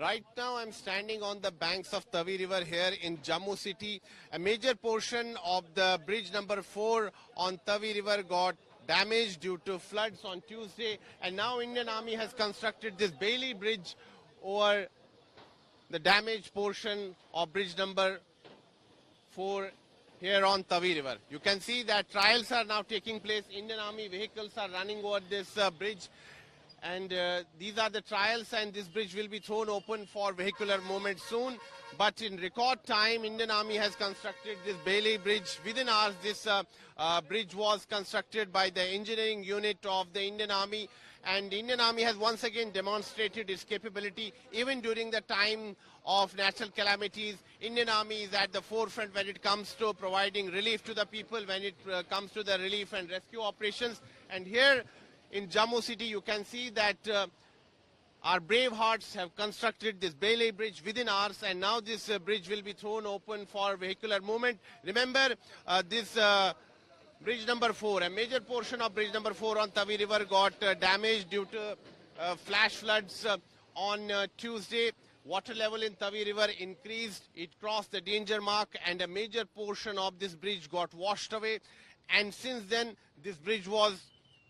Right now I'm standing on the banks of Tavi River here in Jammu city. A major portion of the bridge number 4 on Tavi River got damaged due to floods on Tuesday, and now Indian Army has constructed this Bailey Bridge over the damaged portion of bridge number 4 here on Tavi River. You can see that trials are now taking place. Indian Army vehicles are running over this bridge, and these are the trials, and this bridge will be thrown open for vehicular movement soon. But in record time, Indian Army has constructed this Bailey Bridge. Within hours, this bridge was constructed by the engineering unit of the Indian Army, and Indian Army has once again demonstrated its capability. Even during the time of natural calamities, Indian Army is at the forefront when it comes to providing relief to the people, when it comes to the relief and rescue operations. And here in Jammu city, you can see that our brave hearts have constructed this Bailey Bridge within hours, and now this bridge will be thrown open for vehicular movement. Remember, this bridge number 4, a major portion of bridge number 4 on Tavi River got damaged due to flash floods on Tuesday. Water level in Tavi River increased. It crossed the danger mark, and a major portion of this bridge got washed away. And since then, this bridge was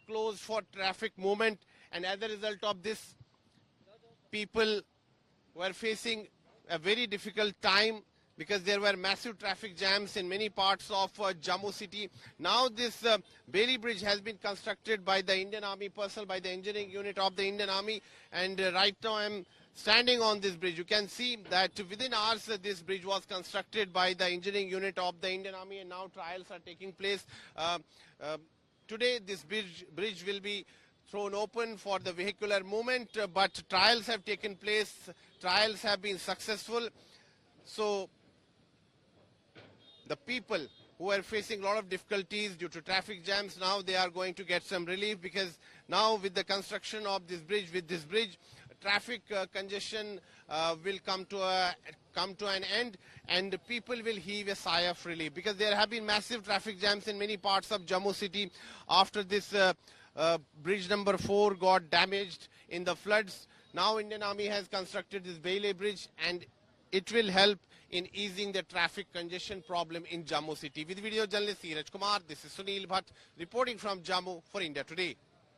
closed for traffic movement, and as a result of this, people were facing a very difficult time because there were massive traffic jams in many parts of Jammu city. Now this Bailey Bridge has been constructed by the Indian Army personnel, by the engineering unit of the Indian Army, and right now I am standing on this bridge. You can see that within hours this bridge was constructed by the engineering unit of the Indian Army, and now trials are taking place. Today this bridge will be thrown open for the vehicular movement, but trials have taken place. Trials have been successful. So the people who are facing a lot of difficulties due to traffic jams, now they are going to get some relief, because now with the construction of this bridge, traffic congestion will come to an end, and people will heave a sigh of relief, because there have been massive traffic jams in many parts of Jammu city after this bridge number 4 got damaged in the floods. Now Indian Army has constructed this Bailey Bridge, and it will help in easing the traffic congestion problem in Jammu city. With video journalist Siraj Kumar, this is Sunil Bhatt reporting from Jammu for India Today.